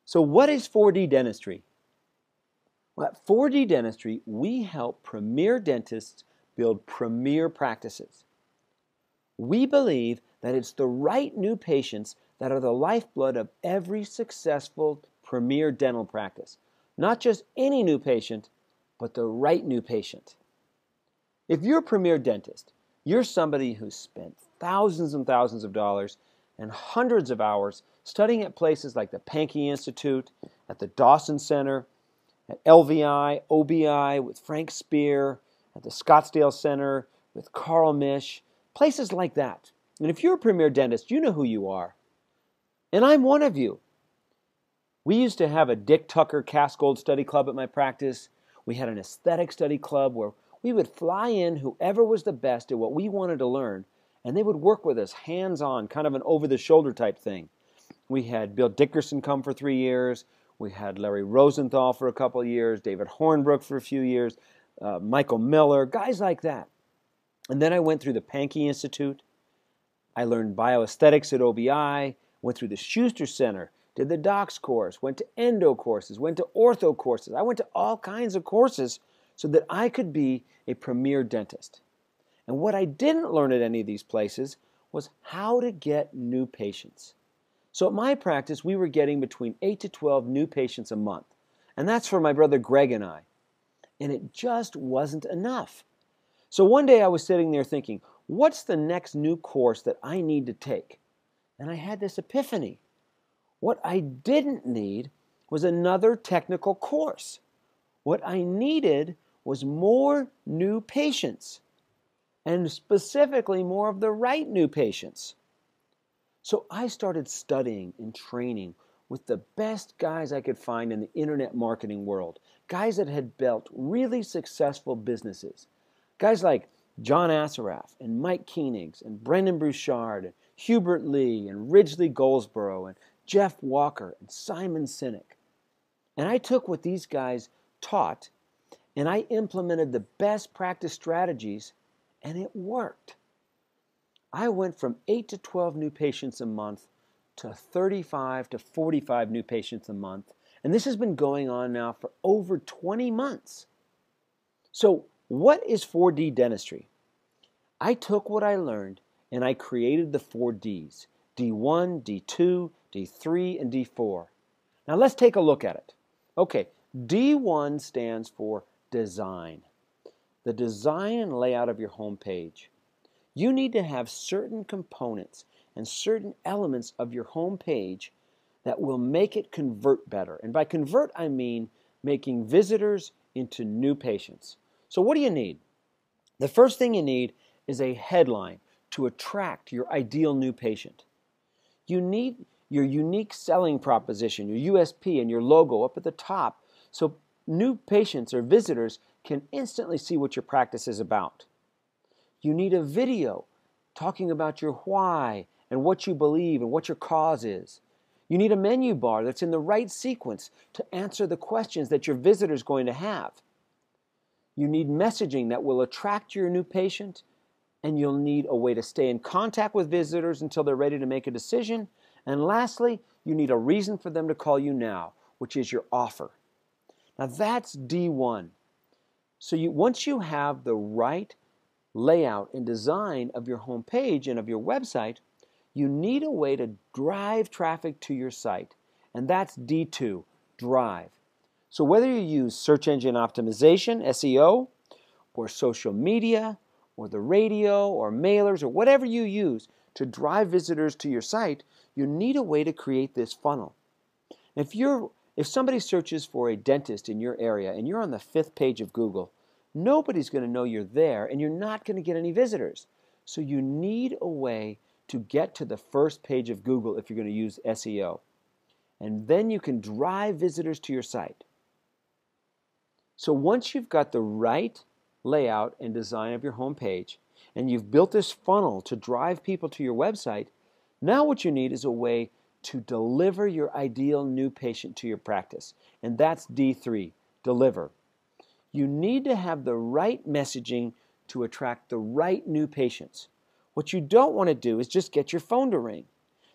So what is 4D dentistry? Well, at 4D dentistry, we help premier dentists build premier practices. We believe that it's the right new patients that are the lifeblood of every successful premier dental practice. Not just any new patient, but the right new patient. If you're a premier dentist, you're somebody who's spent thousands and thousands of dollars and hundreds of hours studying at places like the Pankey Institute, at the Dawson Center, at LVI, OBI with Frank Spear, at the Scottsdale Center with Carl Misch, places like that. And if you're a premier dentist, you know who you are. And I'm one of you. We used to have a Dick Tucker Cascold study club at my practice. We had an aesthetic study club where we would fly in whoever was the best at what we wanted to learn, and they would work with us hands-on, kind of an over-the-shoulder type thing. We had Bill Dickerson come for 3 years. We had Larry Rosenthal for a couple of years, David Hornbrook for a few years, Michael Miller, guys like that. And then I went through the Pankey Institute. I learned bioaesthetics at OBI, went through the Schuster Center, did the docs course, went to endo courses, went to ortho courses. I went to all kinds of courses so that I could be a premier dentist. And what I didn't learn at any of these places was how to get new patients. So at my practice, we were getting between 8 to 12 new patients a month. And that's for my brother Greg and I. And it just wasn't enough. So one day I was sitting there thinking, what's the next new course that I need to take? And I had this epiphany. What I didn't need was another technical course. What I needed was more new patients, and specifically more of the right new patients. So I started studying and training with the best guys I could find in the internet marketing world, guys that had built really successful businesses, guys like John Assaraf and Mike Koenigs and Brendan Bouchard and Hubert Lee and Ridgely Goldsboro and Jeff Walker and Simon Sinek. And I took what these guys taught and I implemented the best practice strategies, and it worked. I went from 8 to 12 new patients a month to 35 to 45 new patients a month, and this has been going on now for over 20 months. So what is 4D dentistry? I took what I learned and I created the 4 Ds, D1, D2, D3, and D4. Now let's take a look at it. Okay, D1 stands for design. The design and layout of your home page. You need to have certain components and certain elements of your home page that will make it convert better. And by convert, I mean making visitors into new patients. So what do you need? The first thing you need is a headline to attract your ideal new patient. You need your unique selling proposition, your USP, and your logo up at the top so new patients or visitors can instantly see what your practice is about. You need a video talking about your why and what you believe and what your cause is. You need a menu bar that's in the right sequence to answer the questions that your visitor is going to have. You need messaging that will attract your new patient, and you'll need a way to stay in contact with visitors until they're ready to make a decision. And lastly, you need a reason for them to call you now, which is your offer. Now that's D1. So once you have the right layout and design of your home page and of your website, you need a way to drive traffic to your site. And that's D2, drive. So whether you use search engine optimization, SEO, or social media, or the radio, or mailers, or whatever you use to drive visitors to your site, you need a way to create this funnel. If somebody searches for a dentist in your area and you're on the 5th page of Google, nobody's going to know you're there and you're not going to get any visitors. So you need a way to get to the first page of Google if you're going to use SEO. And then you can drive visitors to your site. So once you've got the right layout and design of your home page and you've built this funnel to drive people to your website, now what you need is a way to deliver your ideal new patient to your practice. And that's D3, deliver. You need to have the right messaging to attract the right new patients. What you don't want to do is just get your phone to ring.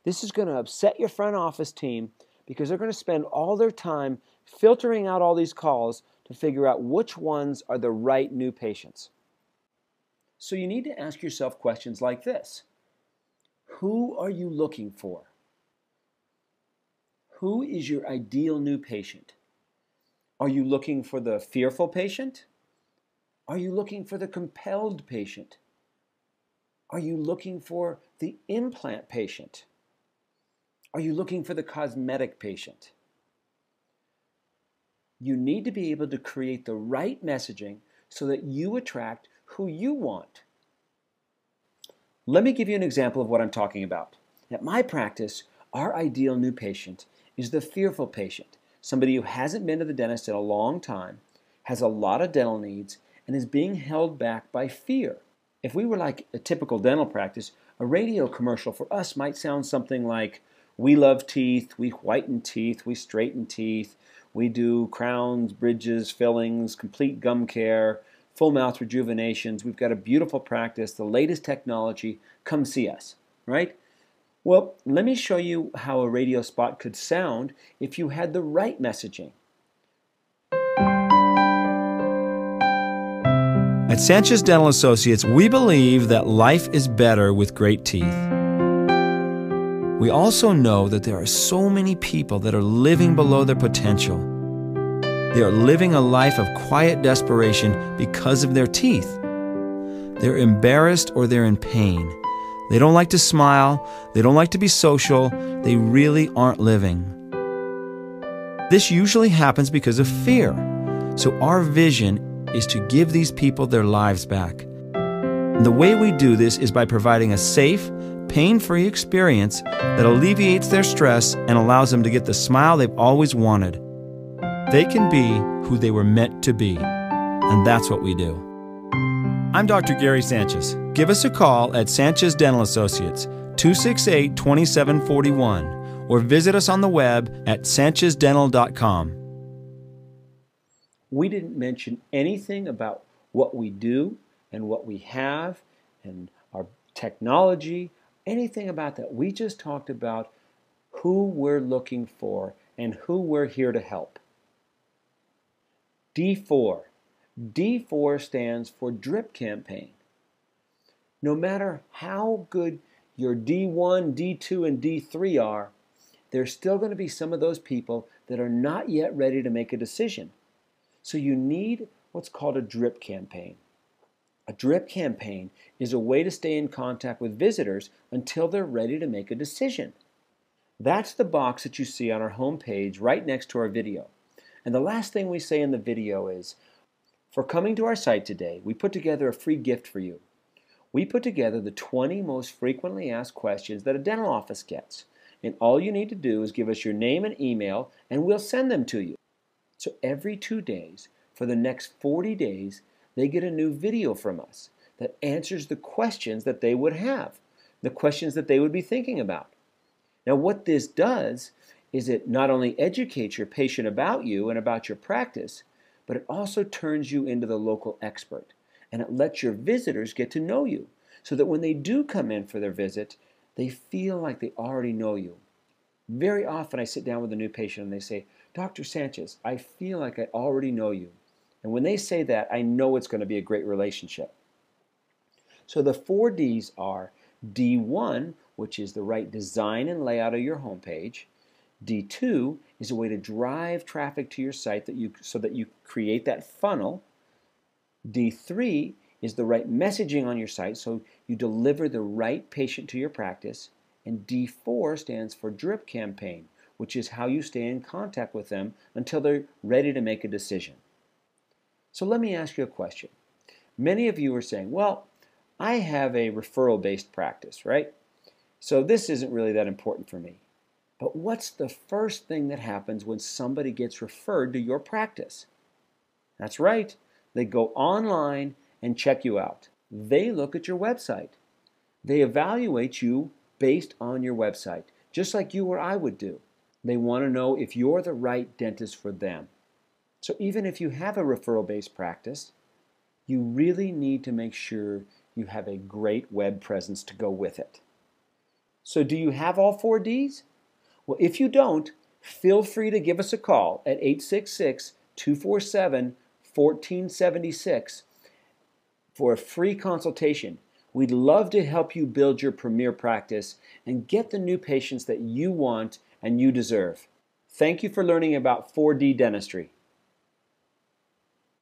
This is going to upset your front office team because they're going to spend all their time filtering out all these calls to figure out which ones are the right new patients. So you need to ask yourself questions like this. Who are you looking for? Who is your ideal new patient? Are you looking for the fearful patient? Are you looking for the compelled patient? Are you looking for the implant patient? Are you looking for the cosmetic patient? You need to be able to create the right messaging so that you attract who you want. Let me give you an example of what I'm talking about. At my practice, our ideal new patient is the fearful patient, somebody who hasn't been to the dentist in a long time, has a lot of dental needs, and is being held back by fear. If we were like a typical dental practice, a radio commercial for us might sound something like, we love teeth, we whiten teeth, we straighten teeth, we do crowns, bridges, fillings, complete gum care, full mouth rejuvenations. We've got a beautiful practice, the latest technology. Come see us, right? Well, let me show you how a radio spot could sound if you had the right messaging. At Sanchez Dental Associates, we believe that life is better with great teeth. We also know that there are so many people that are living below their potential. They are living a life of quiet desperation because of their teeth. They're embarrassed or they're in pain. They don't like to smile. They don't like to be social. They really aren't living. This usually happens because of fear. So our vision is to give these people their lives back. And the way we do this is by providing a safe, pain-free experience that alleviates their stress and allows them to get the smile they've always wanted. They can be who they were meant to be, and that's what we do. I'm Dr. Gary Sanchez. Give us a call at Sanchez Dental Associates, 268-2741, or visit us on the web at sanchezdental.com. We didn't mention anything about what we do and what we have and our technology, anything about that. We just talked about who we're looking for and who we're here to help. D4. D4 stands for drip campaign. No matter how good your D1, D2, and D3 are, there's still going to be some of those people that are not yet ready to make a decision. So you need what's called a drip campaign. A drip campaign is a way to stay in contact with visitors until they're ready to make a decision. That's the box that you see on our homepage right next to our video. And the last thing we say in the video is, for coming to our site today, we put together a free gift for you. We put together the 20 most frequently asked questions that a dental office gets. And all you need to do is give us your name and email, and we'll send them to you. So every 2 days, for the next 40 days, they get a new video from us that answers the questions that they would have, the questions that they would be thinking about. Now what this does is it not only educates your patient about you and about your practice, but it also turns you into the local expert. And it lets your visitors get to know you so that when they do come in for their visit, they feel like they already know you. Very often I sit down with a new patient and they say, Dr. Sanchez, I feel like I already know you. And when they say that, I know it's going to be a great relationship. So the 4 Ds are D1, which is the right design and layout of your homepage. D2 is a way to drive traffic to your site so that you create that funnel. D3 is the right messaging on your site so you deliver the right patient to your practice. And D4 stands for drip campaign, which is how you stay in contact with them until they're ready to make a decision. So let me ask you a question. Many of you are saying, well, I have a referral-based practice, right? So this isn't really that important for me. But what's the first thing that happens when somebody gets referred to your practice? That's right. They go online and check you out. They look at your website. They evaluate you based on your website, just like you or I would do. They want to know if you're the right dentist for them. So even if you have a referral-based practice, you really need to make sure you have a great web presence to go with it. So do you have all 4 Ds? Well, if you don't, feel free to give us a call at 866-247-1476 for a free consultation. We'd love to help you build your premier practice and get the new patients that you want and you deserve. Thank you for learning about 4D dentistry.